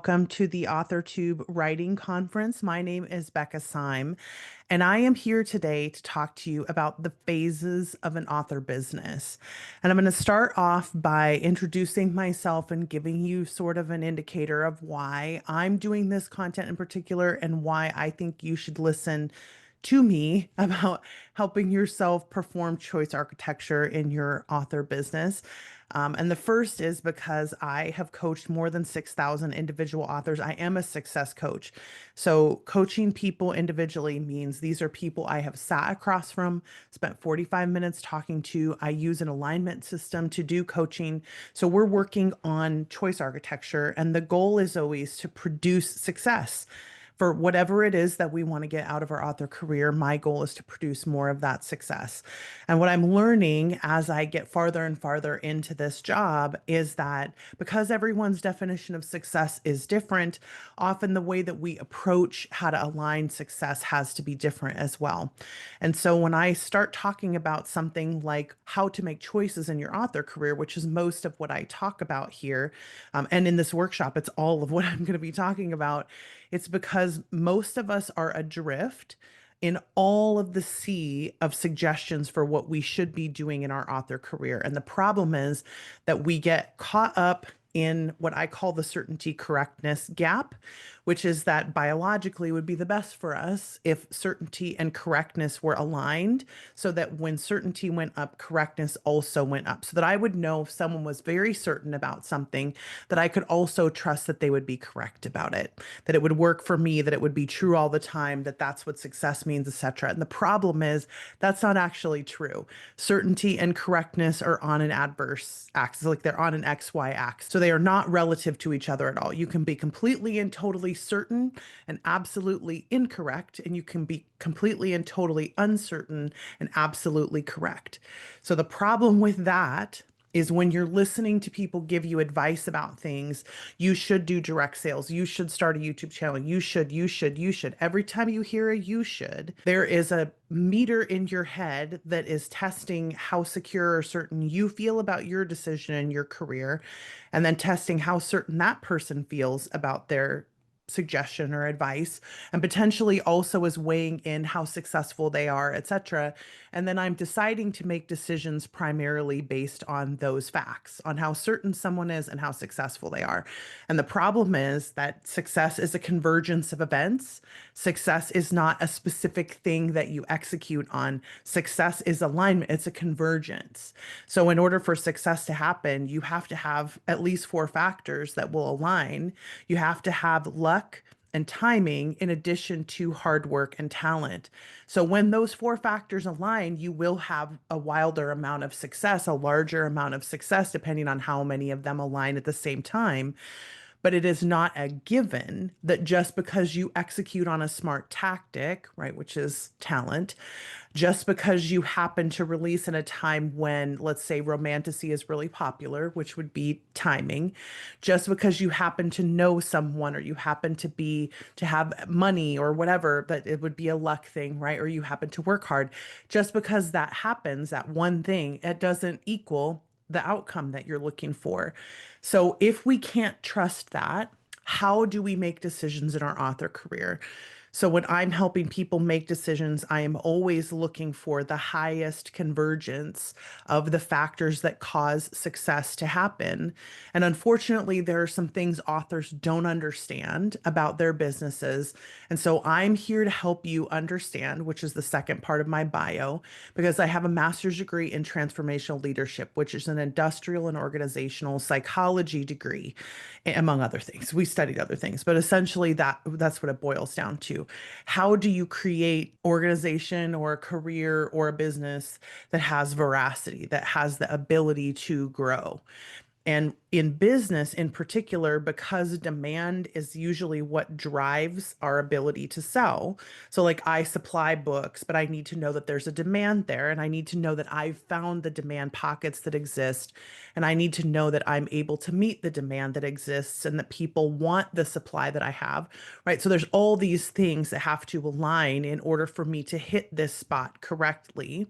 welcome to the Authortube Writing Conference. My name is Becca Syme, and I am here today to talk to you about the phases of an author business. And I'm going to start off by introducing myself and giving you sort of an indicator of why I'm doing this content in particular and why I think you should listen to me about helping yourself perform choice architecture in your author business. And the first is because I have coached more than 6,000 individual authors. I am a success coach. So coaching people individually means these are people I have sat across from, spent 45 minutes talking to. I use an alignment system to do coaching. So we're working on choice architecture, and the goal is always to produce success. For whatever it is that we want to get out of our author career, my goal is to produce more of that success. And what I'm learning as I get farther and farther into this job is that because everyone's definition of success is different, often the way that we approach how to align success has to be different as well. And so when I start talking about something like how to make choices in your author career, which is most of what I talk about here, and in this workshop, it's all of what I'm going to be talking about. It's because most of us are adrift in all of the sea of suggestions for what we should be doing in our author career. And the problem is that we get caught up in what I call the certainty correctness gap, which is that biologically would be the best for us if certainty and correctness were aligned, so that when certainty went up, correctness also went up, so that I would know if someone was very certain about something, that I could also trust that they would be correct about it, that it would work for me, that it would be true all the time, that that's what success means, etc. And the problem is that's not actually true. Certainty and correctness are on an adverse axis, like they're on an XY axis. So they are not relative to each other at all. You can be completely and totally certain and absolutely incorrect, and you can be completely and totally uncertain and absolutely correct. So the problem with that is when you're listening to people give you advice about things, you should do direct sales. You should start a YouTube channel. You should. Every time you hear a you should, there is a meter in your head that is testing how secure or certain you feel about your decision and your career, and then testing how certain that person feels about their suggestion or advice, and potentially also is weighing in how successful they are, etc. And then I'm deciding to make decisions primarily based on those facts, on how certain someone is and how successful they are. And the problem is that success is a convergence of events. Success is not a specific thing that you execute on. Success is alignment. It's a convergence. So in order for success to happen, you have to have at least four factors that will align. You have to have luck and timing in addition to hard work and talent. So when those four factors align, you will have a wilder amount of success, a larger amount of success, depending on how many of them align at the same time. But it is not a given that just because you execute on a smart tactic, right, which is talent, just because you happen to release in a time when, let's say, romanticy is really popular, which would be timing, just because you happen to know someone or you happen to have money or whatever, that it would be a luck thing, right? Or you happen to work hard. Just because that happens, that one thing, it doesn't equal the outcome that you're looking for. So if we can't trust that, how do we make decisions in our author career? So when I'm helping people make decisions, I am always looking for the highest convergence of the factors that cause success to happen. And unfortunately, there are some things authors don't understand about their businesses. And so I'm here to help you understand, which is the second part of my bio, because I have a master's degree in transformational leadership, which is an industrial and organizational psychology degree, among other things. We studied other things, but essentially that's what it boils down to. How do you create organization or a career or a business that has veracity, that has the ability to grow? And in business in particular, because demand is usually what drives our ability to sell. So like I supply books, but I need to know that there's a demand there, and I need to know that I've found the demand pockets that exist, and I need to know that I'm able to meet the demand that exists and that people want the supply that I have, right? So there's all these things that have to align in order for me to hit this spot correctly.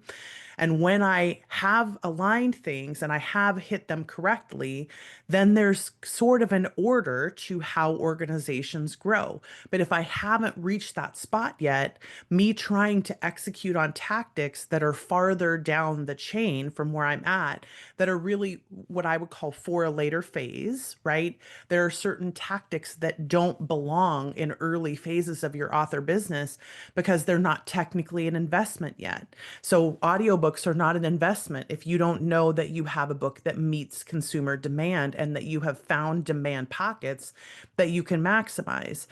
And when I have aligned things and I have hit them correctly, then there's sort of an order to how organizations grow. But if I haven't reached that spot yet, me trying to execute on tactics that are farther down the chain from where I'm at, that are really what I would call for a later phase, right? There are certain tactics that don't belong in early phases of your author business because they're not technically an investment yet. So audiobooks are not an investment if you don't know that you have a book that meets consumer demand and that you have found demand pockets that you can maximize.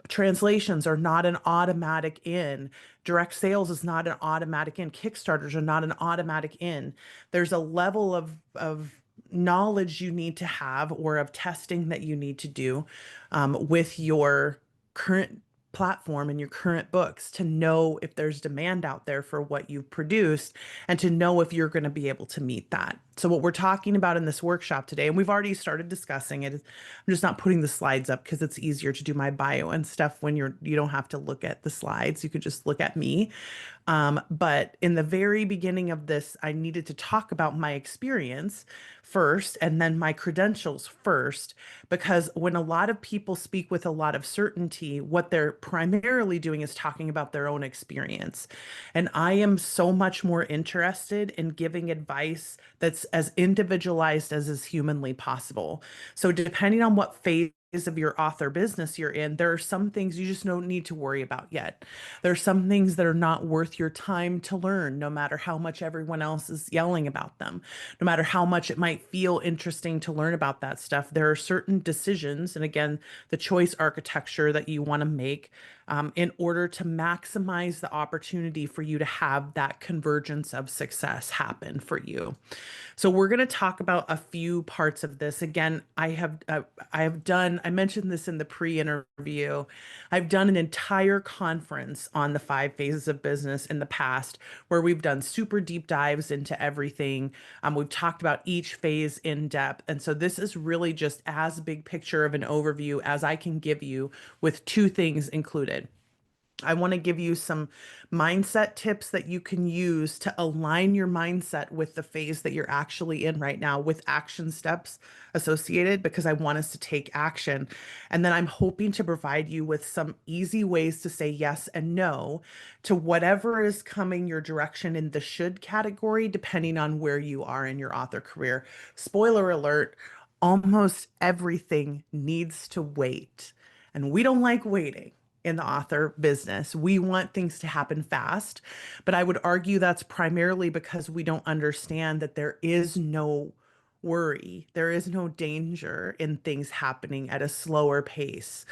Translations are not an automatic in. Direct sales is not an automatic in. Kickstarters are not an automatic in. There's a level of knowledge you need to have or of testing that you need to do with your current platform and your current books to know if there's demand out there for what you've produced and to know if you're going to be able to meet that. So what we're talking about in this workshop today, and we've already started discussing it, I'm just not putting the slides up because it's easier to do my bio and stuff when you don't have to look at the slides. You could just look at me. But in the very beginning of this, I needed to talk about my experience first and then my credentials first, because when a lot of people speak with a lot of certainty, what they're primarily doing is talking about their own experience. And I am so much more interested in giving advice that's as individualized as is humanly possible. So depending on what phase of your author business you're in, there are some things you just don't need to worry about yet. There are some things that are not worth your time to learn, no matter how much everyone else is yelling about them, no matter how much it might feel interesting to learn about that stuff. There are certain decisions, and again, the choice architecture that you want to make in order to maximize the opportunity for you to have that convergence of success happen for you. So we're going to talk about a few parts of this. Again, I mentioned this in the pre-interview. I've done an entire conference on the 5 phases of business in the past where we've done super deep dives into everything. We've talked about each phase in depth. And so this is really just as big picture of an overview as I can give you with 2 things included. I want to give you some mindset tips that you can use to align your mindset with the phase that you're actually in right now, with action steps associated, because I want us to take action. And then I'm hoping to provide you with some easy ways to say yes and no to whatever is coming your direction in the should category, depending on where you are in your author career. Spoiler alert, almost everything needs to wait. And we don't like waiting in the author business. We want things to happen fast, but I would argue that's primarily because we don't understand that there is no worry, there is no danger in things happening at a slower pace.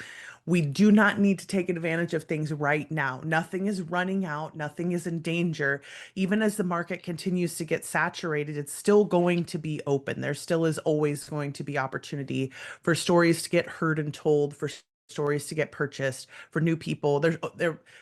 We do not need to take advantage of things right now. Nothing is running out, nothing is in danger. Even as the market continues to get saturated, it's still going to be open. There still is always going to be opportunity for stories to get heard and told, for stories to get purchased, for new people.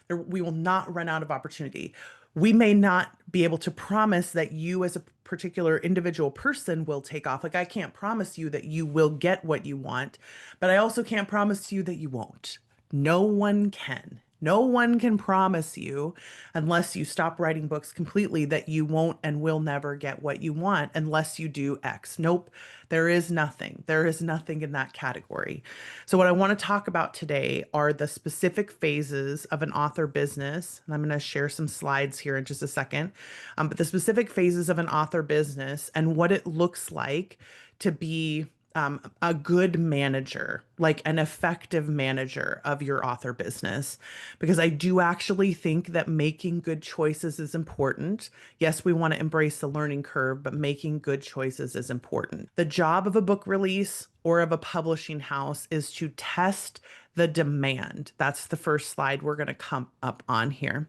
We will not run out of opportunity. We may not be able to promise that you as a particular individual person will take off. Like I can't promise you that you will get what you want, but I also can't promise you that you won't. No one can. No one can promise you, unless you stop writing books completely, that you won't and will never get what you want unless you do X. Nope, there is nothing. There is nothing in that category. So, what I want to talk about today are the specific phases of an author business. And I'm going to share some slides here in just a second. But the specific phases of an author business and what it looks like to be a good manager, like an effective manager of your author business, because I do actually think that making good choices is important. Yes, we want to embrace the learning curve, but making good choices is important. The job of a book release or of a publishing house is to test the demand. That's the first slide we're going to come up on here.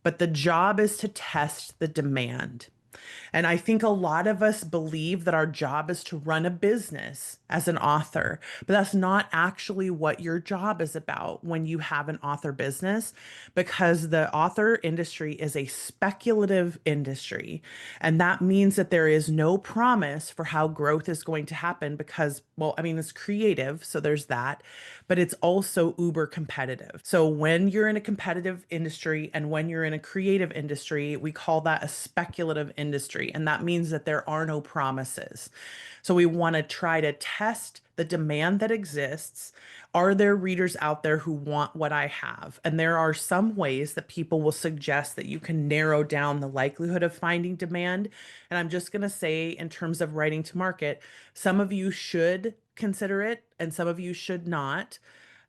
But the job is to test the demand. And I think a lot of us believe that our job is to run a business as an author, but that's not actually what your job is about when you have an author business, because the author industry is a speculative industry. And that means that there is no promise for how growth is going to happen because, well, I mean, it's creative, so there's that. but it's also uber competitive. So when you're in a competitive industry and when you're in a creative industry, we call that a speculative industry. And that means that there are no promises. So we want to try to test the demand that exists. Are there readers out there who want what I have? And there are some ways that people will suggest that you can narrow down the likelihood of finding demand. And I'm just going to say, in terms of writing to market, some of you should consider it and some of you should not.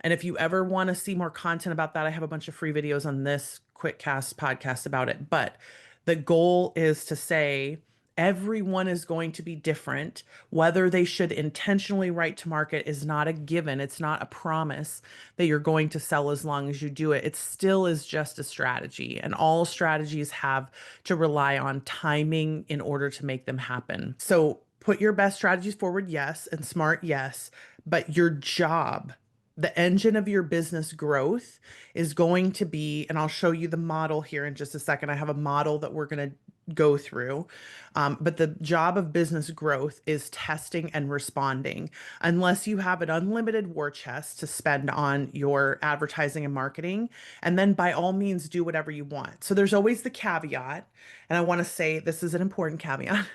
And if you ever want to see more content about that, I have a bunch of free videos on this Quickcast podcast about it. But the goal is to say, everyone is going to be different. Whether they should intentionally write to market is not a given. It's not a promise that you're going to sell as long as you do it. It still is just a strategy. And all strategies have to rely on timing in order to make them happen. So put your best strategies forward, yes, and smart, yes. But your job, the engine of your business growth is going to be, and I'll show you the model here in just a second. I have a model that we're going to go through. But the job of business growth is testing and responding. Unless you have an unlimited war chest to spend on your advertising and marketing, and then by all means do whatever you want. So there's always the caveat, and I want to say this is an important caveat.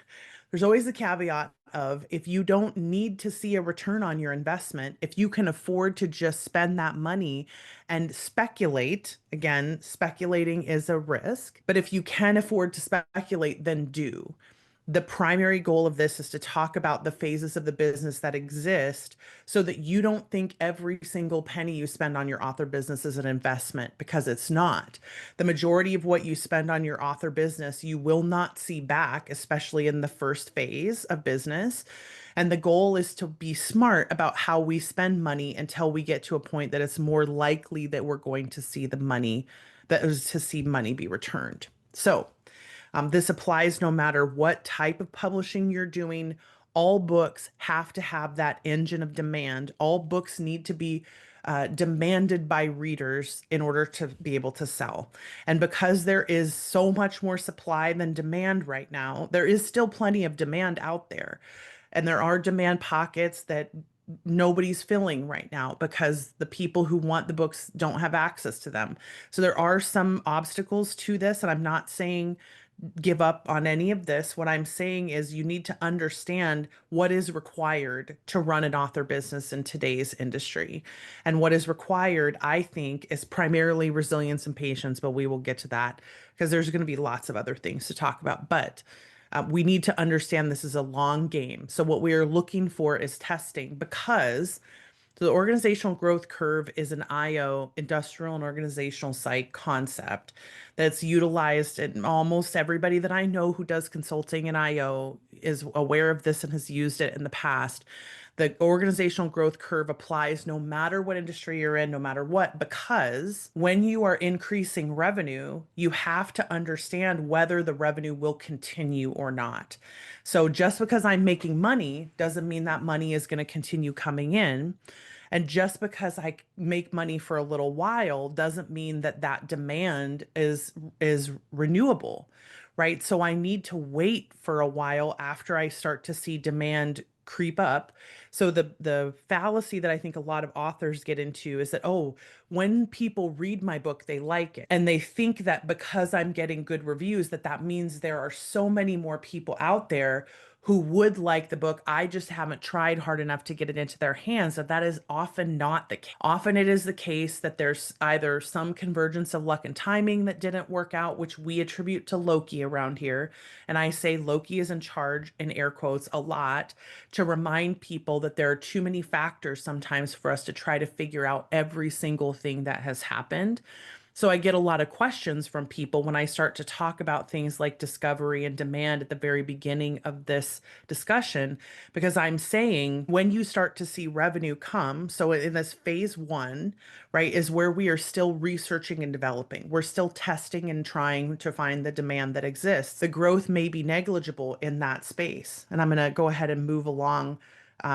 There's always the caveat of if you don't need to see a return on your investment, if you can afford to just spend that money and speculate, again, speculating is a risk, but if you can afford to speculate, then do. The primary goal of this is to talk about the phases of the business that exist so that you don't think every single penny you spend on your author business is an investment, because it's not. The majority of what you spend on your author business, you will not see back, especially in the first phase of business. And the goal is to be smart about how we spend money until we get to a point that it's more likely that we're going to see the money, that is to see money be returned. So, this applies no matter what type of publishing you're doing. All books have to have that engine of demand. All books need to be demanded by readers in order to be able to sell. And because there is so much more supply than demand right now, there is still plenty of demand out there. And there are demand pockets that nobody's filling right now because the people who want the books don't have access to them. So there are some obstacles to this, and I'm not saying give up on any of this. What I'm saying is you need to understand what is required to run an author business in today's industry. And what is required, I think, is primarily resilience and patience, but we will get to that because there's going to be lots of other things to talk about. But we need to understand this is a long game. So what we are looking for is testing, because the organizational growth curve is an IO, industrial and organizational psych concept that's utilized, and almost everybody that I know who does consulting in IO is aware of this and has used it in the past. The organizational growth curve applies no matter what industry you're in, no matter what, because when you are increasing revenue, you have to understand whether the revenue will continue or not. So just because I'm making money doesn't mean that money is going to continue coming in. And just because I make money for a little while doesn't mean that that demand is renewable, right? So I need to wait for a while after I start to see demand creep up. So the fallacy that I think a lot of authors get into is that, oh, when people read my book, they like it. And they think that because I'm getting good reviews, that that means there are so many more people out there who would like the book. I just haven't tried hard enough to get it into their hands. That is often not the case. Often it is the case that there's either some convergence of luck and timing that didn't work out, which we attribute to Loki around here. And I say Loki is in charge, in air quotes, a lot, to remind people that there are too many factors sometimes for us to try to figure out every single thing that has happened. So I get a lot of questions from people when I start to talk about things like discovery and demand at the very beginning of this discussion, because I'm saying when you start to see revenue come, so in this phase one, right, is where we are still researching and developing. We're still testing and trying to find the demand that exists. The growth may be negligible in that space. And I'm going to go ahead and move along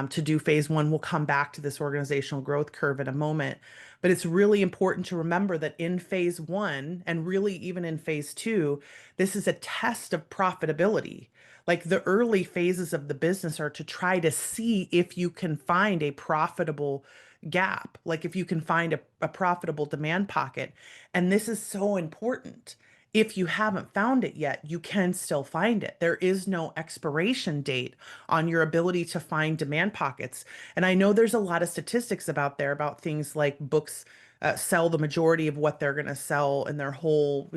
to do phase one. We'll come back to this organizational growth curve in a moment. But it's really important to remember that in phase one, and really even in phase two, this is a test of profitability. Like the early phases of the business are to try to see if you can find a profitable gap, like if you can find a profitable demand pocket. And this is so important. If you haven't found it yet, you can still find it. There is no expiration date on your ability to find demand pockets. And I know there's a lot of statistics about there about things like books sell the majority of what they're going to sell in their whole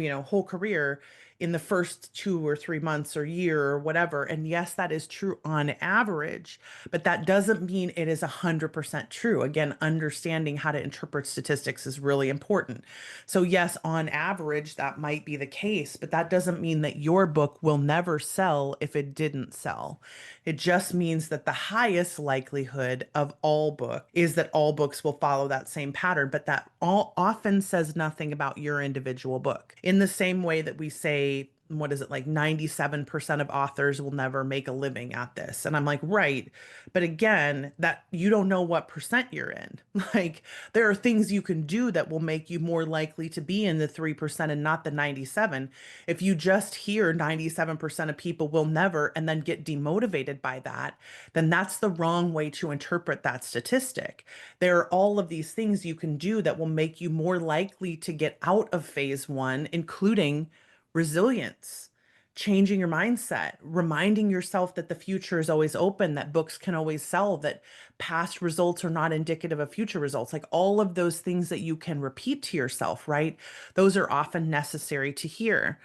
career in the first 2 or 3 months or year or whatever. And yes, that is true on average, but that doesn't mean it is 100% true. Again, understanding how to interpret statistics is really important. So yes, on average, that might be the case, but that doesn't mean that your book will never sell if it didn't sell. It just means that the highest likelihood of all book is that all books will follow that same pattern, but that all often says nothing about your individual book. In the same way that we say, what is it, like 97% of authors will never make a living at this. And I'm like, right. But again, that you don't know what percent you're in. Like there are things you can do that will make you more likely to be in the 3% and not the 97. If you just hear 97% of people will never and then get demotivated by that, then that's the wrong way to interpret that statistic. There are all of these things you can do that will make you more likely to get out of phase one, including resilience, changing your mindset, reminding yourself that the future is always open, that books can always sell, that past results are not indicative of future results. Like all of those things that you can repeat to yourself, right? Those are often necessary to hear.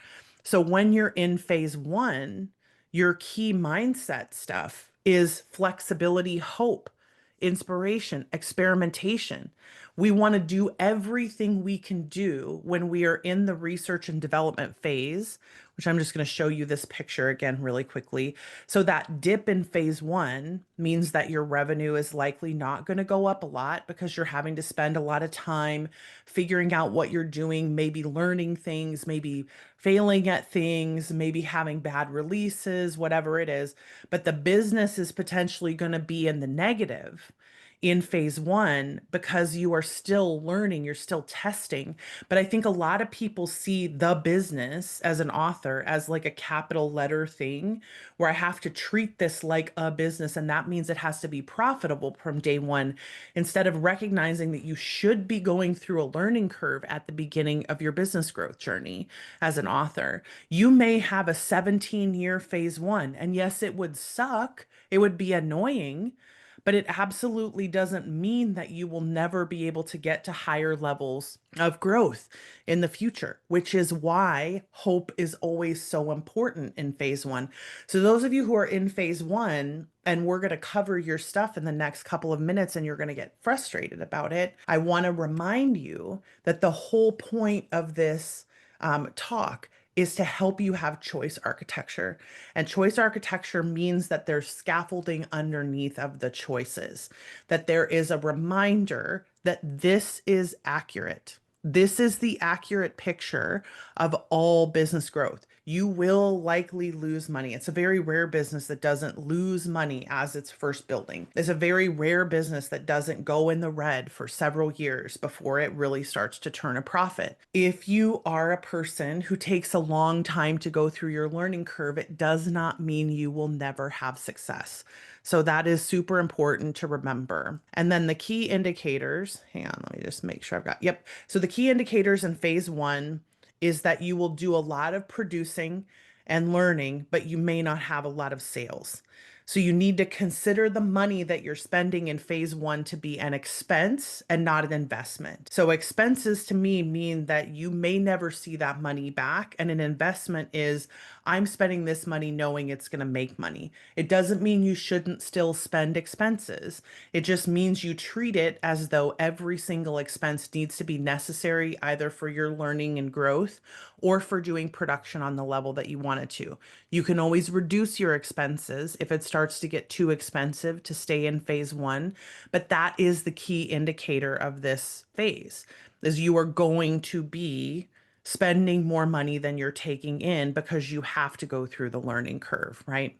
So when you're in phase one, your key mindset stuff is flexibility, hope, inspiration, experimentation. We want to do everything we can do when we are in the research and development phase, which I'm just going to show you this picture again really quickly. So that dip in phase one means that your revenue is likely not going to go up a lot because you're having to spend a lot of time figuring out what you're doing, maybe learning things, maybe failing at things, maybe having bad releases, whatever it is. But the business is potentially going to be in the negative in phase one because you are still learning, you're still testing. But I think a lot of people see the business as an author as like a capital letter thing where I have to treat this like a business, and that means it has to be profitable from day one, instead of recognizing that you should be going through a learning curve at the beginning of your business growth journey as an author. You may have a 17-year phase one, and yes, it would suck, it would be annoying, but it absolutely doesn't mean that you will never be able to get to higher levels of growth in the future, which is why hope is always so important in phase one. So those of you who are in phase one, and we're going to cover your stuff in the next couple of minutes and you're going to get frustrated about it, I want to remind you that the whole point of this talk is to help you have choice architecture. And choice architecture means that there's scaffolding underneath of the choices, that there is a reminder that this is accurate. This is the accurate picture of all business growth. You will likely lose money. It's a very rare business that doesn't lose money as it's first building. It's a very rare business that doesn't go in the red for several years before it really starts to turn a profit. If you are a person who takes a long time to go through your learning curve, it does not mean you will never have success. So that is super important to remember. And then the key indicators, hang on, let me just make sure I've got, yep. So the key indicators in phase one is that you will do a lot of producing and learning, but you may not have a lot of sales. So you need to consider the money that you're spending in phase one to be an expense and not an investment. So expenses to me mean that you may never see that money back. And an investment is, I'm spending this money knowing it's going to make money. It doesn't mean you shouldn't still spend expenses. It just means you treat it as though every single expense needs to be necessary either for your learning and growth or for doing production on the level that you want it to. You can always reduce your expenses if it starts to get too expensive to stay in phase one, but that is the key indicator of this phase, is you are going to be spending more money than you're taking in because you have to go through the learning curve, right?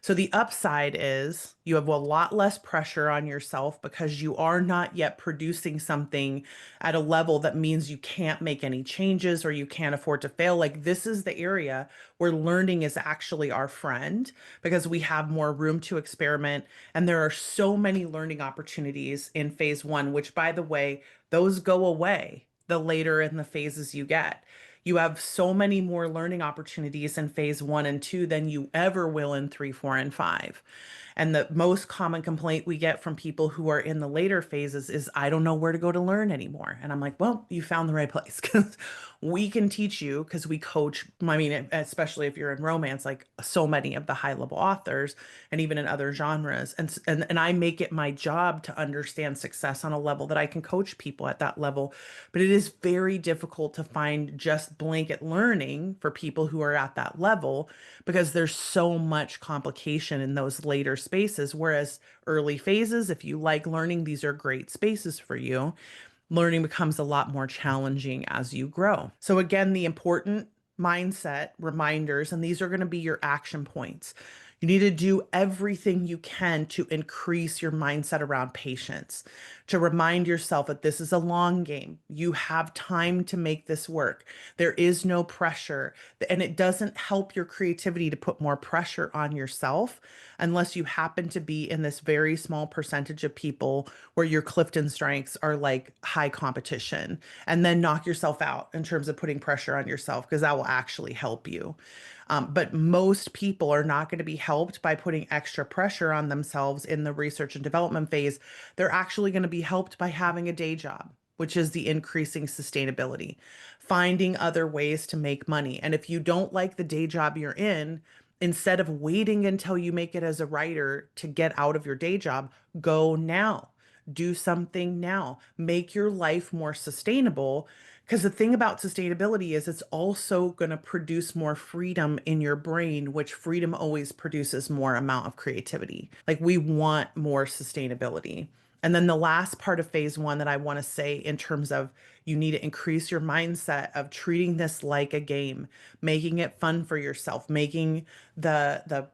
So the upside is you have a lot less pressure on yourself because you are not yet producing something at a level that means you can't make any changes or you can't afford to fail. Like this is the area where learning is actually our friend because we have more room to experiment. And there are so many learning opportunities in phase one, which by the way, those go away the later in the phases you get. You have so many more learning opportunities in phase one and two than you ever will in three, four, and five. And the most common complaint we get from people who are in the later phases is, I don't know where to go to learn anymore. And I'm like, well, you found the right place because we can teach you because we coach. I mean, especially if you're in romance, like so many of the high level authors and even in other genres. And I make it my job to understand success on a level that I can coach people at that level. But it is very difficult to find just blanket learning for people who are at that level because there's so much complication in those later spaces. Whereas early phases, if you like learning, these are great spaces for you. Learning becomes a lot more challenging as you grow. So, again, the important mindset reminders, and these are going to be your action points. You need to do everything you can to increase your mindset around patience, to remind yourself that this is a long game. You have time to make this work. There is no pressure, and it doesn't help your creativity to put more pressure on yourself unless you happen to be in this very small percentage of people where your Clifton strengths are like high competition, and then knock yourself out in terms of putting pressure on yourself because that will actually help you. But most people are not going to be helped by putting extra pressure on themselves in the research and development phase. They're actually going to be helped by having a day job, which is the increasing sustainability, finding other ways to make money. And if you don't like the day job you're in, instead of waiting until you make it as a writer to get out of your day job, go now. Do something now. Make your life more sustainable. Because the thing about sustainability is it's also going to produce more freedom in your brain, which freedom always produces more amount of creativity. Like we want more sustainability. And then the last part of phase one that I want to say in terms of you need to increase your mindset of treating this like a game, making it fun for yourself, making the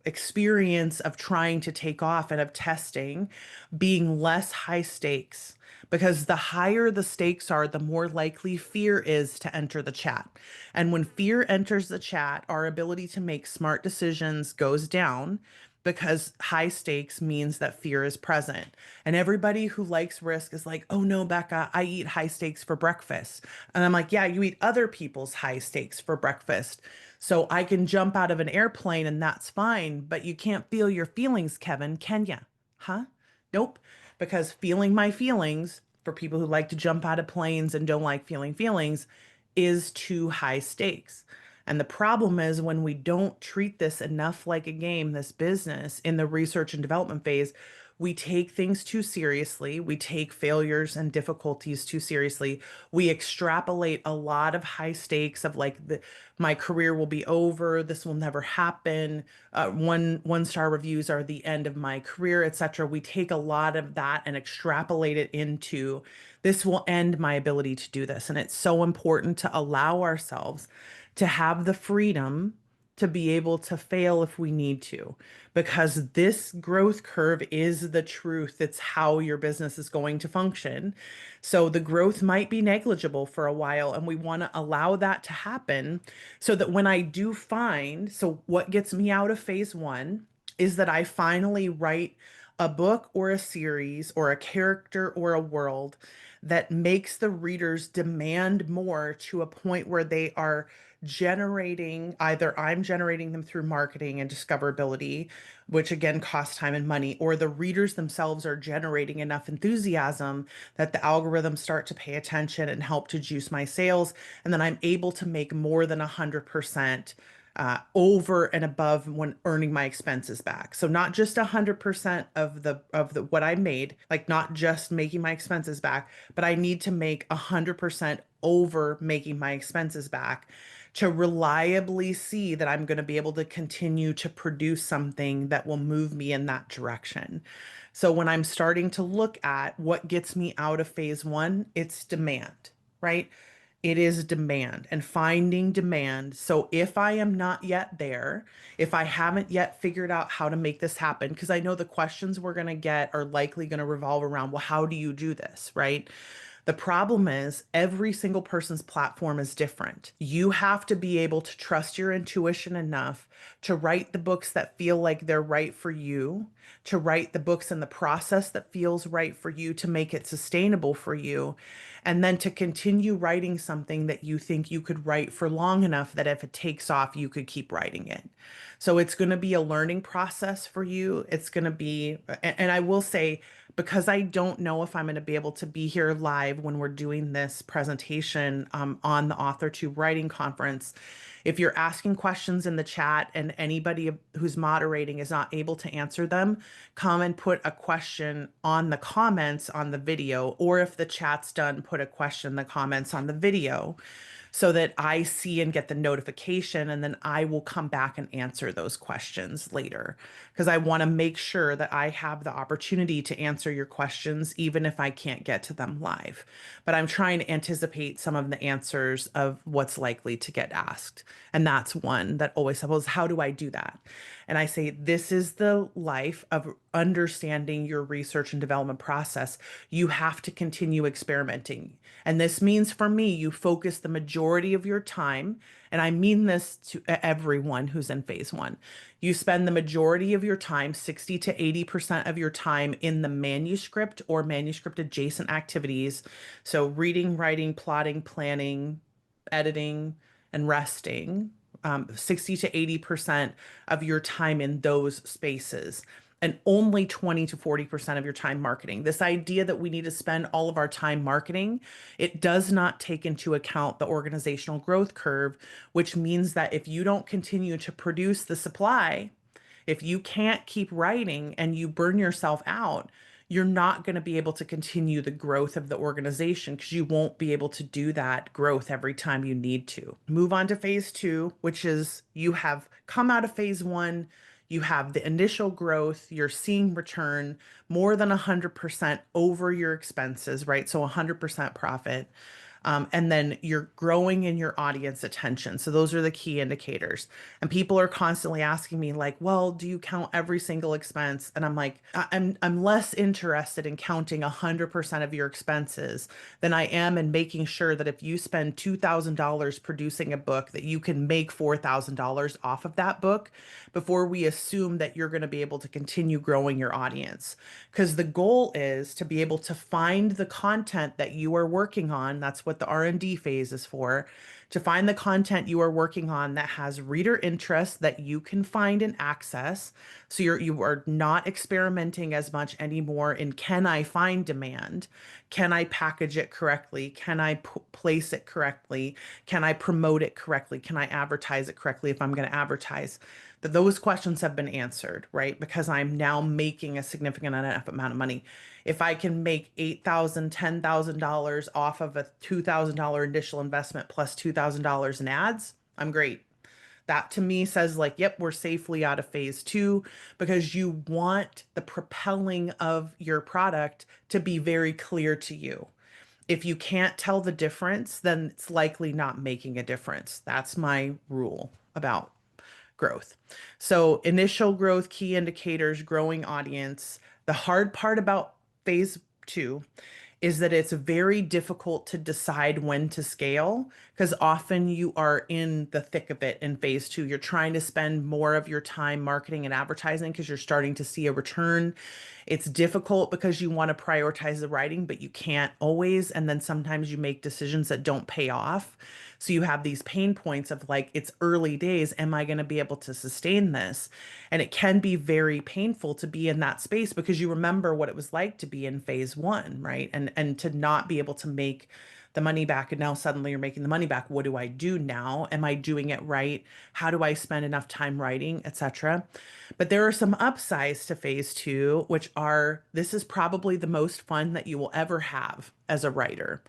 experience of trying to take off and of testing being less high stakes, because the higher the stakes are, the more likely fear is to enter the chat. And when fear enters the chat, our ability to make smart decisions goes down because high stakes means that fear is present. And everybody who likes risk is like, oh no, Becca, I eat high stakes for breakfast. And I'm like, yeah, you eat other people's high stakes for breakfast. So I can jump out of an airplane and that's fine, but you can't feel your feelings, Kevin, can ya? Huh? Nope. Because feeling my feelings, for people who like to jump out of planes and don't like feeling feelings, is too high stakes. And the problem is when we don't treat this enough like a game, this business in the research and development phase, we take things too seriously. We take failures and difficulties too seriously. We extrapolate a lot of high stakes of like my career will be over. This will never happen. One star reviews are the end of my career, etc. We take a lot of that and extrapolate it into this will end my ability to do this. And it's so important to allow ourselves to have the freedom to be able to fail if we need to, because this growth curve is the truth. It's how your business is going to function. So the growth might be negligible for a while, and we want to allow that to happen so that when I do find, so what gets me out of phase one is that I finally write a book or a series or a character or a world that makes the readers demand more to a point where they are generating, either I'm generating them through marketing and discoverability, which again costs time and money, or the readers themselves are generating enough enthusiasm that the algorithms start to pay attention and help to juice my sales. And then I'm able to make more than 100% over and above when earning my expenses back. So not just 100% of the what I made, like not just making my expenses back, but I need to make 100% over making my expenses back to reliably see that I'm going to be able to continue to produce something that will move me in that direction. So when I'm starting to look at what gets me out of phase one, it's demand, right? It is demand and finding demand. So if I am not yet there, if I haven't yet figured out how to make this happen, because I know the questions we're going to get are likely going to revolve around, well, how do you do this, right? The problem is every single person's platform is different. You have to be able to trust your intuition enough to write the books that feel like they're right for you, to write the books in the process that feels right for you, to make it sustainable for you, and then to continue writing something that you think you could write for long enough that if it takes off, you could keep writing it. So it's going to be a learning process for you. It's going to be, and I will say, because I don't know if I'm going to be able to be here live when we're doing this presentation on the Authortube Writing Conference. If you're asking questions in the chat and anybody who's moderating is not able to answer them, come and put a question on the comments on the video, or if the chat's done, put a question in the comments on the video so that I see and get the notification, and then I will come back and answer those questions later because I want to make sure that I have the opportunity to answer your questions even if I can't get to them live. But I'm trying to anticipate some of the answers of what's likely to get asked. And that's one that always says, well, how do I do that? And I say, this is the life of understanding your research and development process. You have to continue experimenting. And this means for me, you focus the majority of your time, and I mean this to everyone who's in phase one. You spend the majority of your time, 60 to 80% of your time in the manuscript or manuscript adjacent activities. So reading, writing, plotting, planning, editing, and resting. 60 to 80% of your time in those spaces, and only 20 to 40% of your time marketing. This idea that we need to spend all of our time marketing, it does not take into account the organizational growth curve, which means that if you don't continue to produce the supply, if you can't keep writing and you burn yourself out, you're not going to be able to continue the growth of the organization because you won't be able to do that growth every time you need to. Move on to phase two, which is you have come out of phase one, you have the initial growth, you're seeing return more than 100% over your expenses, right? So 100% profit. And then you're growing in your audience attention. So those are the key indicators. And people are constantly asking me like, well, do you count every single expense? And I'm like, I'm less interested in counting 100% of your expenses than I am in making sure that if you spend $2,000 producing a book, that you can make $4,000 off of that book before we assume that you're going to be able to continue growing your audience. Because the goal is to be able to find the content that you are working on. That's what the R&D phase is for. To find the content you are working on that has reader interest that you can find and access. So you are not experimenting as much anymore in, can I find demand? Can I package it correctly? Can I place it correctly? Can I promote it correctly? Can I advertise it correctly if I'm going to advertise? That those questions have been answered, right? Because I'm now making a significant enough amount of money. If I can make $8,000, $10,000 off of a $2,000 initial investment plus $2,000 in ads, I'm great. That to me says like, yep, we're safely out of phase two, because you want the propelling of your product to be very clear to you. If you can't tell the difference, then it's likely not making a difference. That's my rule about growth. So initial growth, key indicators, growing audience. The hard part about phase two is that it's very difficult to decide when to scale because often you are in the thick of it in phase two. You're trying to spend more of your time marketing and advertising because you're starting to see a return. It's difficult because you want to prioritize the writing, but you can't always. And then sometimes you make decisions that don't pay off. So you have these pain points of like, it's early days. Am I going to be able to sustain this? And it can be very painful to be in that space because you remember what it was like to be in phase one, right? And to not be able to make the money back. And now suddenly you're making the money back. What do I do now? Am I doing it right? How do I spend enough time writing, etc.? But there are some upsides to phase two, which are this is probably the most fun that you will ever have as a writer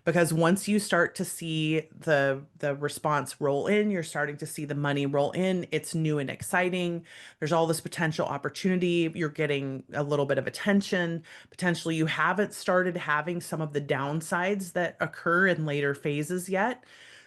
because once you start to see the response roll in, you're starting to see the money roll in. It's new and exciting. There's all this potential opportunity. You're getting a little bit of attention. Potentially, you haven't started having some of the downsides that occur in later phases yet.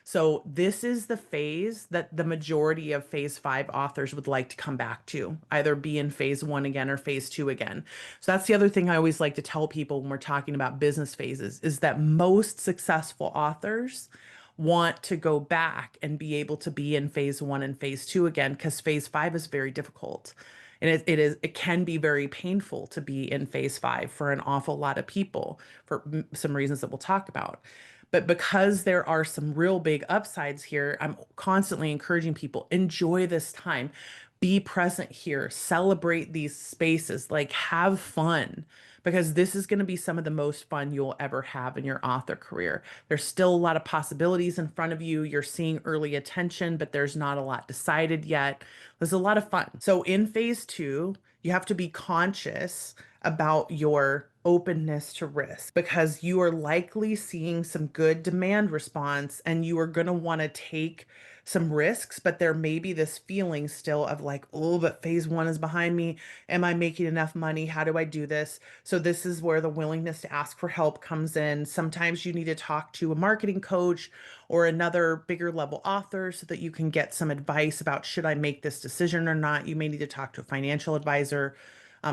So this is the phase that the majority of phase five authors would like to come back to, either be in phase one again or phase two again. So that's the other thing I always like to tell people when we're talking about business phases is that most successful authors want to go back and be able to be in phase one and phase two again, because phase five is very difficult. And it can be very painful to be in phase five for an awful lot of people for some reasons that we'll talk about. But because there are some real big upsides here, I'm constantly encouraging people, enjoy this time, be present here, celebrate these spaces, like have fun, because this is going to be some of the most fun you'll ever have in your author career. There's still a lot of possibilities in front of you. You're seeing early attention, but there's not a lot decided yet. There's a lot of fun. So in phase two, you have to be conscious about your openness to risk, because you are likely seeing some good demand response and you are going to want to take some risks, but there may be this feeling still of like, oh, but phase one is behind me. Am I making enough money? How do I do this? So this is where the willingness to ask for help comes in. Sometimes you need to talk to a marketing coach or another bigger level author so that you can get some advice about, should I make this decision or not? You may need to talk to a financial advisor,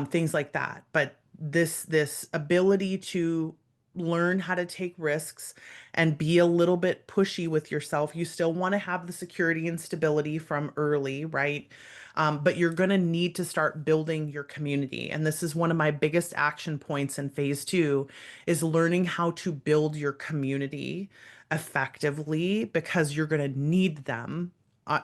things like that. But this ability to learn how to take risks and be a little bit pushy with yourself. You still want to have the security and stability from early, right? But you're going to need to start building your community. And this is one of my biggest action points in phase two, is learning how to build your community effectively, because you're going to need them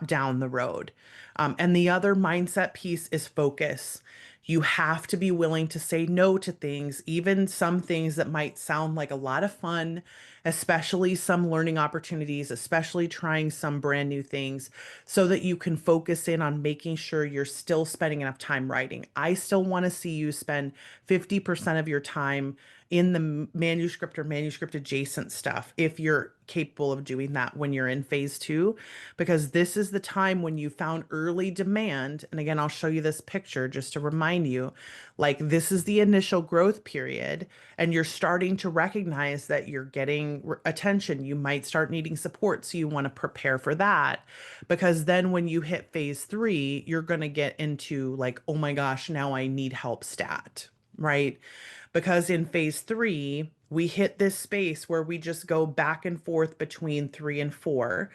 down the road. And the other mindset piece is focus. You have to be willing to say no to things, even some things that might sound like a lot of fun, especially some learning opportunities, especially trying some brand new things, so that you can focus in on making sure you're still spending enough time writing. I still want to see you spend 50% of your time in the manuscript or manuscript adjacent stuff, if you're capable of doing that when you're in phase two, because this is the time when you found early demand. And again, I'll show you this picture just to remind you, like, this is the initial growth period, and you're starting to recognize that you're getting attention. You might start needing support. So you want to prepare for that, because then when you hit phase three, you're going to get into like, oh my gosh, now I need help stat, right? Because in phase three, we hit this space where we just go back and forth between three and four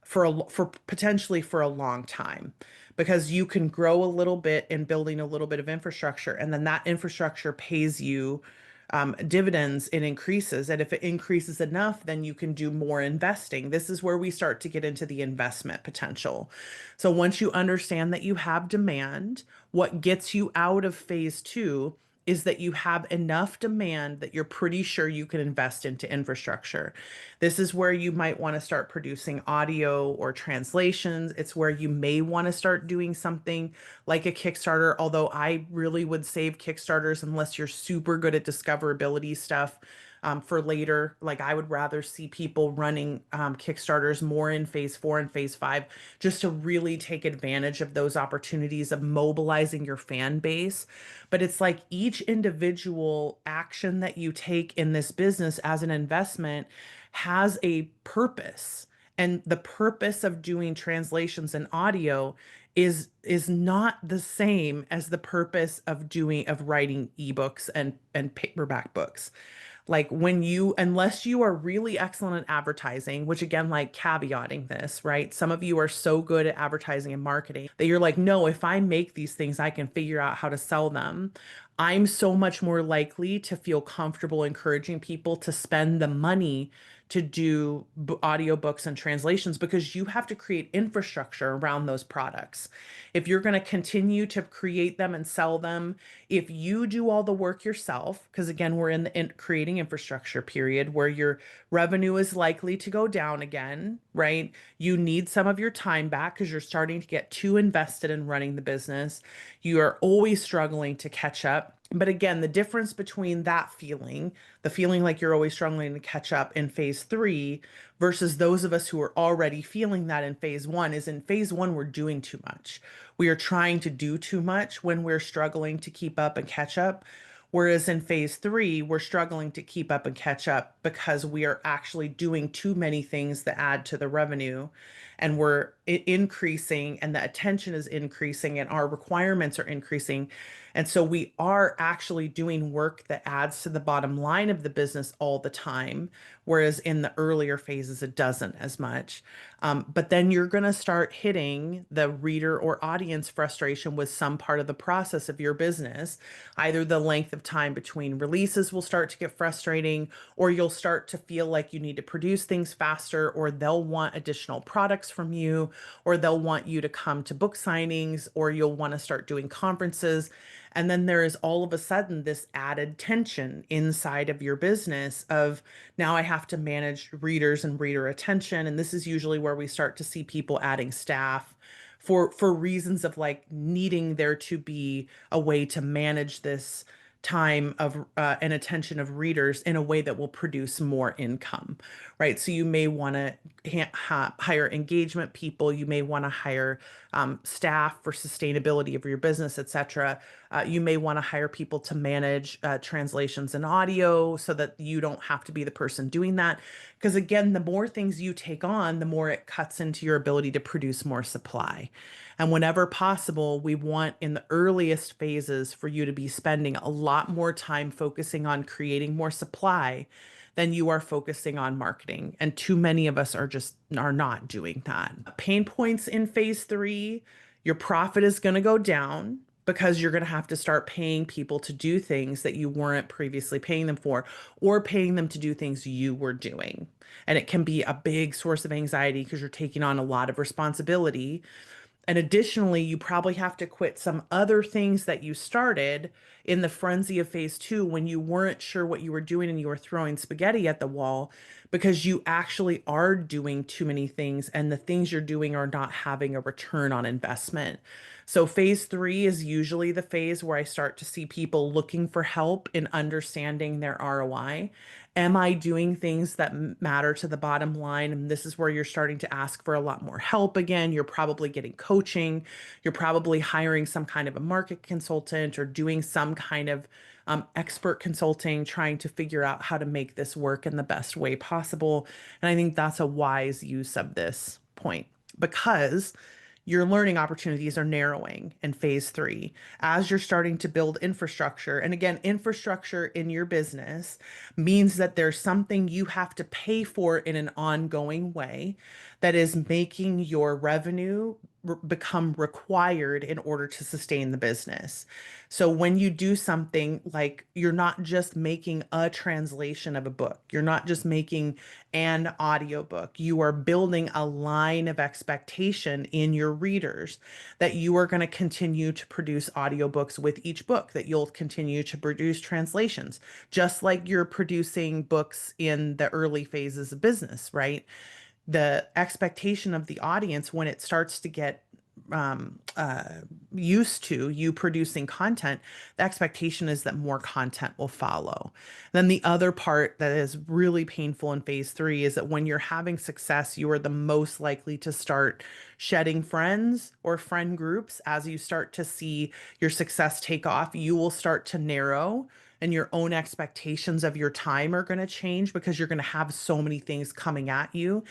for potentially for a long time, because you can grow a little bit in building a little bit of infrastructure, and then that infrastructure pays you dividends. It increases, and if it increases enough, then you can do more investing. This is where we start to get into the investment potential. So once you understand that you have demand, what gets you out of phase two is that you have enough demand that you're pretty sure you can invest into infrastructure. This is where you might want to start producing audio or translations. It's where you may want to start doing something like a Kickstarter, although I really would save Kickstarters unless you're super good at discoverability stuff. For later, like, I would rather see people running Kickstarters more in phase four and phase five, just to really take advantage of those opportunities of mobilizing your fan base. But it's like each individual action that you take in this business as an investment has a purpose. And the purpose of doing translations and audio is not the same as the purpose of writing ebooks and paperback books. Like, when you, unless you are really excellent at advertising, which again, like, caveating this, right? Some of you are so good at advertising and marketing that you're like, no, if I make these things, I can figure out how to sell them. I'm so much more likely to feel comfortable encouraging people to spend the money to do audiobooks and translations, because you have to create infrastructure around those products. If you're going to continue to create them and sell them, if you do all the work yourself, because again, we're in the creating infrastructure period where your revenue is likely to go down again, right? You need some of your time back because you're starting to get too invested in running the business. You are always struggling to catch up. But again, the difference between that feeling, the feeling like you're always struggling to catch up in phase three versus those of us who are already feeling that in phase one is in phase one, we're doing too much. We are trying to do too much when we're struggling to keep up and catch up. Whereas in phase three, we're struggling to keep up and catch up because we are actually doing too many things that add to the revenue and we're increasing and the attention is increasing and our requirements are increasing. And so we are actually doing work that adds to the bottom line of the business all the time, whereas in the earlier phases, it doesn't as much. But then you're going to start hitting the reader or audience frustration with some part of the process of your business. Either the length of time between releases will start to get frustrating, or you'll start to feel like you need to produce things faster, or they'll want additional products from you, or they'll want you to come to book signings, or you'll want to start doing conferences. And then there is all of a sudden this added tension inside of your business of now I have to manage readers and reader attention. And this is usually where we start to see people adding staff for reasons of like needing there to be a way to manage this time of and attention of readers in a way that will produce more income, right? So you may want to hire engagement people, you may want to hire staff for sustainability of your business, etc. You may want to hire people to manage translations and audio so that you don't have to be the person doing that. Because again, the more things you take on, the more it cuts into your ability to produce more supply. And whenever possible, we want in the earliest phases for you to be spending a lot more time focusing on creating more supply than you are focusing on marketing. And too many of us are not doing that. Pain points in phase three, your profit is going to go down because you're going to have to start paying people to do things that you weren't previously paying them for, or paying them to do things you were doing. And it can be a big source of anxiety because you're taking on a lot of responsibility. And additionally, you probably have to quit some other things that you started in the frenzy of phase two when you weren't sure what you were doing and you were throwing spaghetti at the wall because you actually are doing too many things and the things you're doing are not having a return on investment. So phase three is usually the phase where I start to see people looking for help in understanding their ROI. Am I doing things that matter to the bottom line? And this is where you're starting to ask for a lot more help again. You're probably getting coaching. You're probably hiring some kind of a market consultant or doing some kind of expert consulting, trying to figure out how to make this work in the best way possible. And I think that's a wise use of this point because your learning opportunities are narrowing in phase three as you're starting to build infrastructure. And again, infrastructure in your business means that there's something you have to pay for in an ongoing way that is making your revenue become required in order to sustain the business. So when you do something like you're not just making a translation of a book, you're not just making an audiobook, you are building a line of expectation in your readers that you are going to continue to produce audiobooks with each book, that you'll continue to produce translations, just like you're producing books in the early phases of business, right? The expectation of the audience when it starts to get um, uh, used to you producing content, the expectation is that more content will follow. Then the other part that is really painful in phase three is that when you're having success, you are the most likely to start shedding friends or friend groups. As you start to see your success take off, you will start to narrow and your own expectations of your time are going to change because you're going to have so many things coming at you.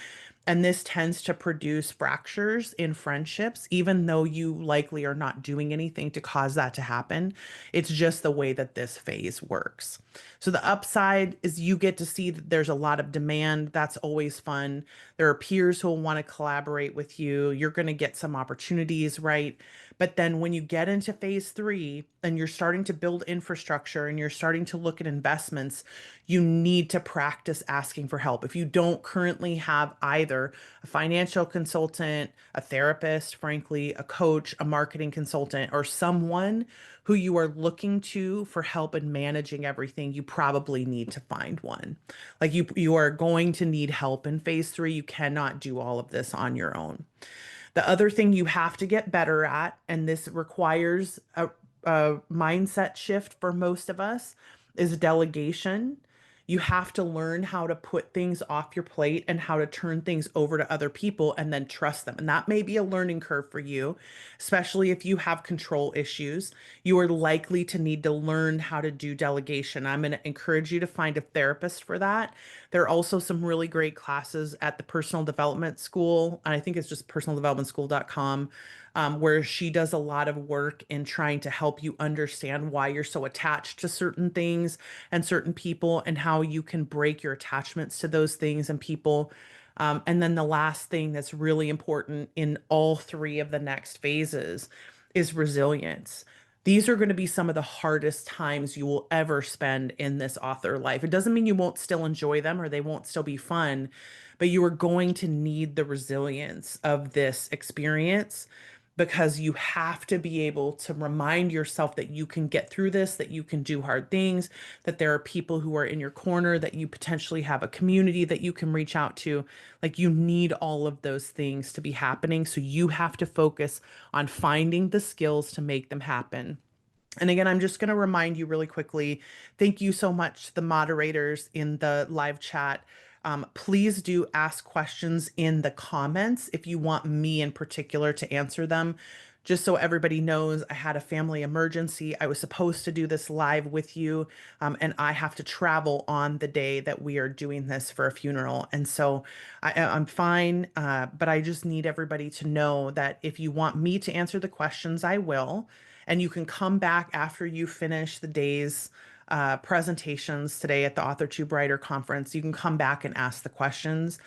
And this tends to produce fractures in friendships, even though you likely are not doing anything to cause that to happen. It's just the way that this phase works. So the upside is you get to see that there's a lot of demand. That's always fun. There are peers who will want to collaborate with you. You're going to get some opportunities, right? But then when you get into phase three and you're starting to build infrastructure and you're starting to look at investments, you need to practice asking for help. If you don't currently have either a financial consultant, a therapist, frankly, a coach, a marketing consultant, or someone who you are looking to for help in managing everything, you probably need to find one. Like you are going to need help in phase three. You cannot do all of this on your own. The other thing you have to get better at, and this requires mindset shift for most of us is delegation. You have to learn how to put things off your plate and how to turn things over to other people and then trust them. And that may be a learning curve for you, especially if you have control issues. You are likely to need to learn how to do delegation. I'm going to encourage you to find a therapist for that. There are also some really great classes at the Personal Development School. I think it's just personaldevelopmentschool.com, where she does a lot of work in trying to help you understand why you're so attached to certain things and certain people and how you can break your attachments to those things and people. And then the last thing that's really important in all three of the next phases is resilience. These are going to be some of the hardest times you will ever spend in this author life. It doesn't mean you won't still enjoy them or they won't still be fun, but you are going to need the resilience of this experience because you have to be able to remind yourself that you can get through this, that you can do hard things, that there are people who are in your corner, that you potentially have a community that you can reach out to. Like you need all of those things to be happening. So you have to focus on finding the skills to make them happen. And again, I'm just going to remind you really quickly, thank you so much, the moderators in the live chat. Please do ask questions in the comments if you want me in particular to answer them. Just so everybody knows, I had a family emergency. I was supposed to do this live with you, and I have to travel on the day that we are doing this for a funeral. And so I'm fine, but I just need everybody to know that if you want me to answer the questions, I will. And you can come back after you finish the day's presentations today at the Authortube Writer Conference. You can come back and ask the questions,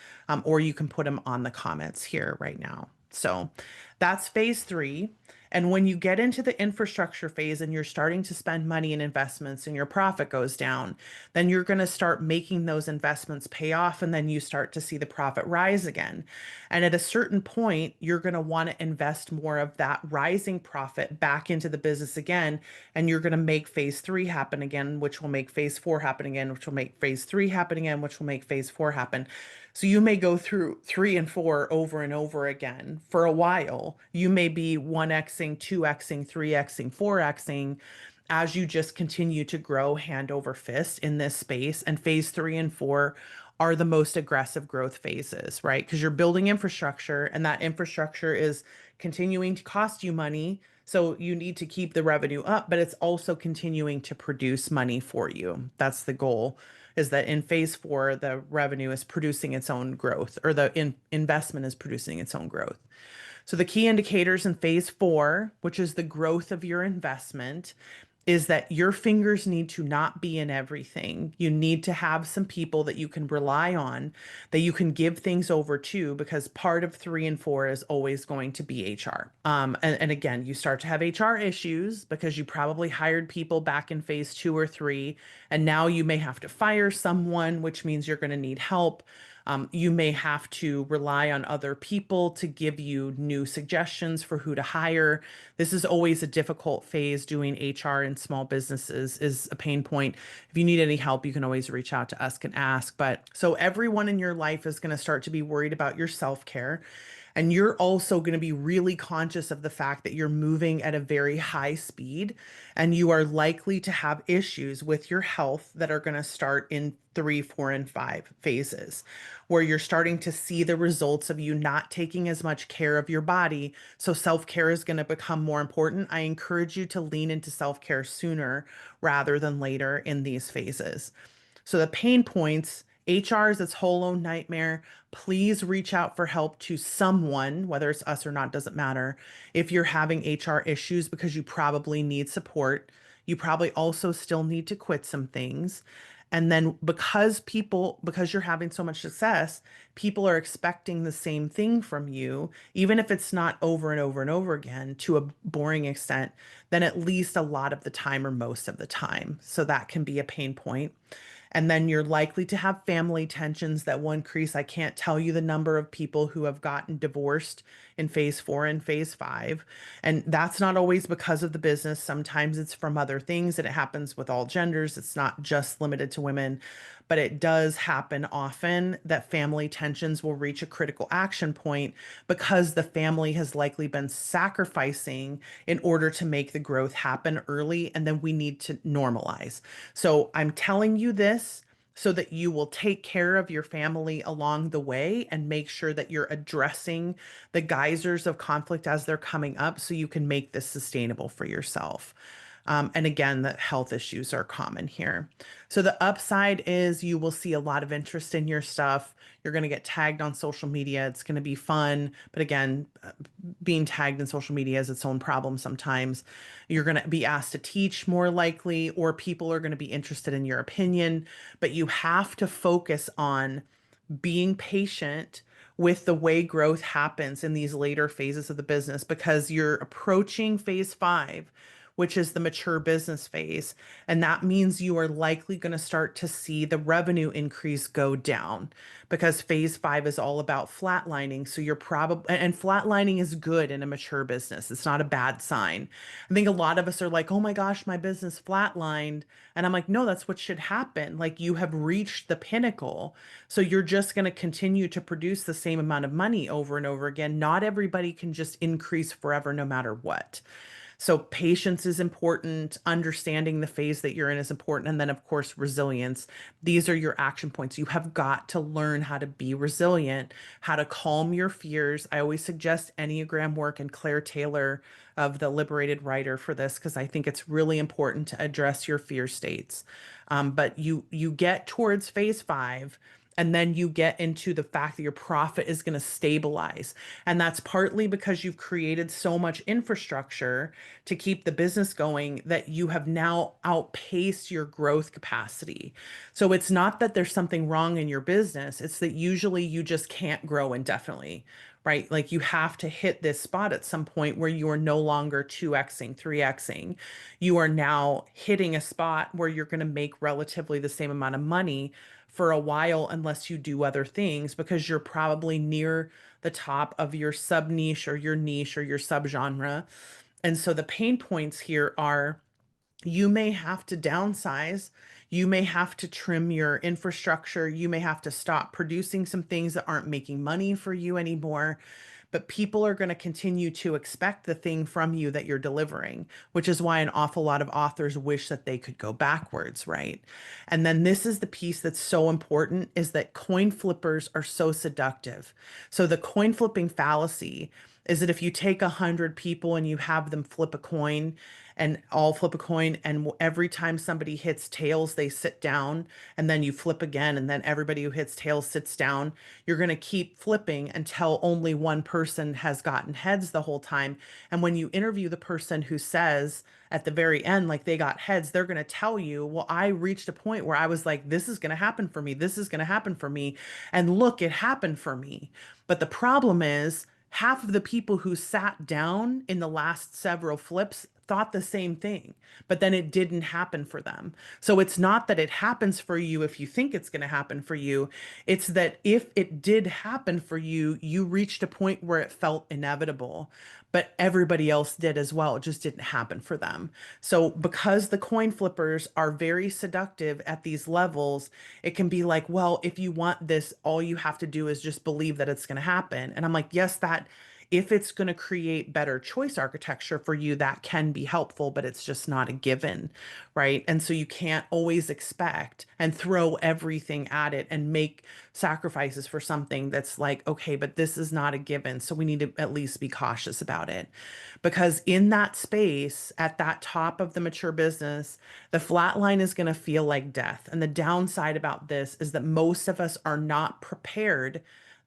or you can put them on the comments here right now. So that's phase three. And when you get into the infrastructure phase and you're starting to spend money in investments and your profit goes down, then you're going to start making those investments pay off. And then you start to see the profit rise again. And at a certain point, you're going to want to invest more of that rising profit back into the business again. And you're going to make phase three happen again, which will make phase four happen again, which will make phase three happen again, which will make phase four happen. So you may go through three and four over and over again for a while. You may be 1xing, 2xing, 3xing, 4xing as you just continue to grow hand over fist in this space. And phase three and four are the most aggressive growth phases, right? Because you're building infrastructure and that infrastructure is continuing to cost you money. So you need to keep the revenue up, but it's also continuing to produce money for you. That's the goal, is that in phase four, the revenue is producing its own growth, or the investment is producing its own growth. So the key indicators in phase four, which is the growth of your investment, is that your fingers need to not be in everything. You need to have some people that you can rely on, that you can give things over to, because part of three and four is always going to be HR. And again, you start to have HR issues because you probably hired people back in phase two or three, and now you may have to fire someone, which means you're going to need help. You may have to rely on other people to give you new suggestions for who to hire. This is always a difficult phase. Doing HR in small businesses is a pain point. If you need any help, you can always reach out to us and ask. But so everyone in your life is going to start to be worried about your self-care. And you're also going to be really conscious of the fact that you're moving at a very high speed and you are likely to have issues with your health that are going to start in three, four, and five phases, where you're starting to see the results of you not taking as much care of your body. So self-care is going to become more important. I encourage you to lean into self-care sooner rather than later in these phases. So the pain points, HR is its whole own nightmare. Please reach out for help to someone, whether it's us or not, doesn't matter. If you're having HR issues, because you probably need support, you probably also still need to quit some things. And then because you're having so much success, people are expecting the same thing from you, even if it's not over and over and over again to a boring extent, then at least a lot of the time or most of the time. So that can be a pain point. And then you're likely to have family tensions that will increase. I can't tell you the number of people who have gotten divorced in phase four and phase five. And that's not always because of the business. Sometimes it's from other things, and it happens with all genders. It's not just limited to women. but it does happen often that family tensions will reach a critical action point because the family has likely been sacrificing in order to make the growth happen early, and then we need to normalize. So I'm telling you this so that you will take care of your family along the way and make sure that you're addressing the geysers of conflict as they're coming up so you can make this sustainable for yourself. And again, the health issues are common here. So the upside is you will see a lot of interest in your stuff. You're going to get tagged on social media. It's going to be fun. But again, being tagged in social media is its own problem sometimes. You're going to be asked to teach more likely, or people are going to be interested in your opinion. But you have to focus on being patient with the way growth happens in these later phases of the business because you're approaching phase 5, which is the mature business phase. And that means you are likely going to start to see the revenue increase go down because phase 5 is all about flatlining. So you're probably, and flatlining is good in a mature business. It's not a bad sign. I think a lot of us are like, oh my gosh, my business flatlined. And I'm like, no, that's what should happen. Like you have reached the pinnacle. So you're just going to continue to produce the same amount of money over and over again. Not everybody can just increase forever, no matter what. So patience is important. Understanding the phase that you're in is important. And then, of course, resilience. These are your action points. You have got to learn how to be resilient, how to calm your fears. I always suggest Enneagram work and Claire Taylor of the Liberated Writer for this because I think it's really important to address your fear states. But you get towards phase 5, and then you get into the fact that your profit is going to stabilize. And that's partly because you've created so much infrastructure to keep the business going that you have now outpaced your growth capacity. So it's not that there's something wrong in your business, it's that usually you just can't grow indefinitely. Right? Like you have to hit this spot at some point where you are no longer 2xing, 3xing. You are now hitting a spot where you're going to make relatively the same amount of money for a while unless you do other things because you're probably near the top of your sub niche or your subgenre. And so the pain points here are you may have to downsize. You may have to trim your infrastructure. You may have to stop producing some things that aren't making money for you anymore. But people are going to continue to expect the thing from you that you're delivering, which is why an awful lot of authors wish that they could go backwards, right? And then this is the piece that's so important is that coin flippers are so seductive. So the coin flipping fallacy is that if you take 100 people and you have them flip a coin and all flip a coin, and every time somebody hits tails, they sit down, and then you flip again, and then everybody who hits tails sits down, you're going to keep flipping until only one person has gotten heads the whole time. And when you interview the person who says at the very end, like they got heads, they're going to tell you, well, I reached a point where I was like, this is going to happen for me. This is going to happen for me. And look, it happened for me. But the problem is, half of the people who sat down in the last several flips thought the same thing, but then it didn't happen for them. So it's not that it happens for you if you think it's going to happen for you. It's that if it did happen for you, you reached a point where it felt inevitable, but everybody else did as well. It just didn't happen for them. So because the coin flippers are very seductive at these levels, it can be like, well, if you want this, all you have to do is just believe that it's going to happen. And I'm like, yes, that if it's going to create better choice architecture for you, that can be helpful, but it's just not a given, right? And so you can't always expect and throw everything at it and make sacrifices for something that's like, okay, but this is not a given. So we need to at least be cautious about it. Because in that space, at that top of the mature business, the flat line is going to feel like death. And the downside about this is that most of us are not prepared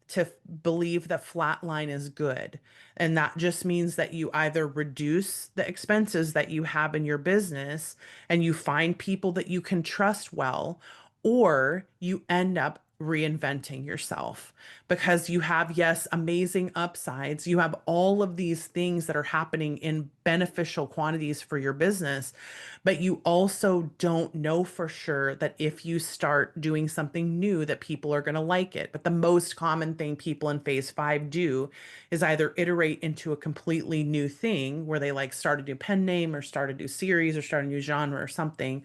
to believe that flatline is good. And that just means that you either reduce the expenses that you have in your business and you find people that you can trust well, or you end up reinventing yourself because you have, yes, amazing upsides. You have all of these things that are happening in beneficial quantities for your business, but you also don't know for sure that if you start doing something new that people are going to like it. But the most common thing people in phase 5 do is either iterate into a completely new thing where they like start a new pen name or start a new series or start a new genre or something.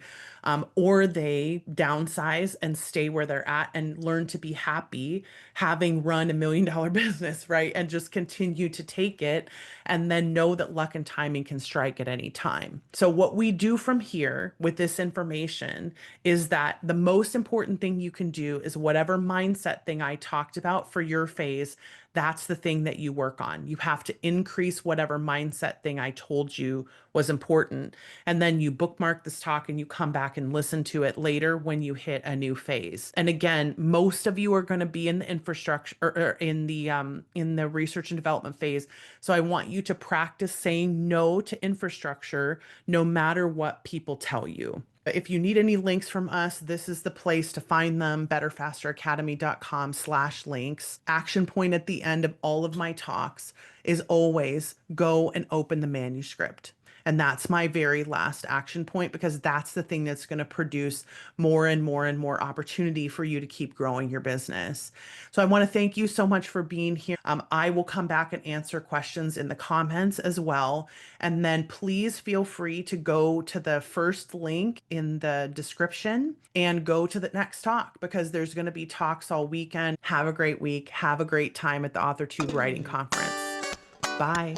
or they downsize and stay where they're at and learn to be happy having run $1 million business, right? And just continue to take it and then know that luck and timing can strike at any time. So, what we do from here with this information is that the most important thing you can do is whatever mindset thing I talked about for your phase, that's the thing that you work on. You have to increase whatever mindset thing I told you was important. And then you bookmark this talk and you come back and listen to it later when you hit a new phase. And again, most of you are going to be in the infrastructure or in the research and development phase. So I want you to practice saying no to infrastructure no matter what people tell you. If you need any links from us, this is the place to find them, betterfasteracademy.com/links. Action point at the end of all of my talks is always go and open the manuscript. And that's my very last action point because that's the thing that's going to produce more and more and more opportunity for you to keep growing your business. So I want to thank you so much for being here. I will come back and answer questions in the comments as well. And then please feel free to go to the first link in the description and go to the next talk because there's going to be talks all weekend. Have a great week. Have a great time at the Authortube Writing Conference. Bye.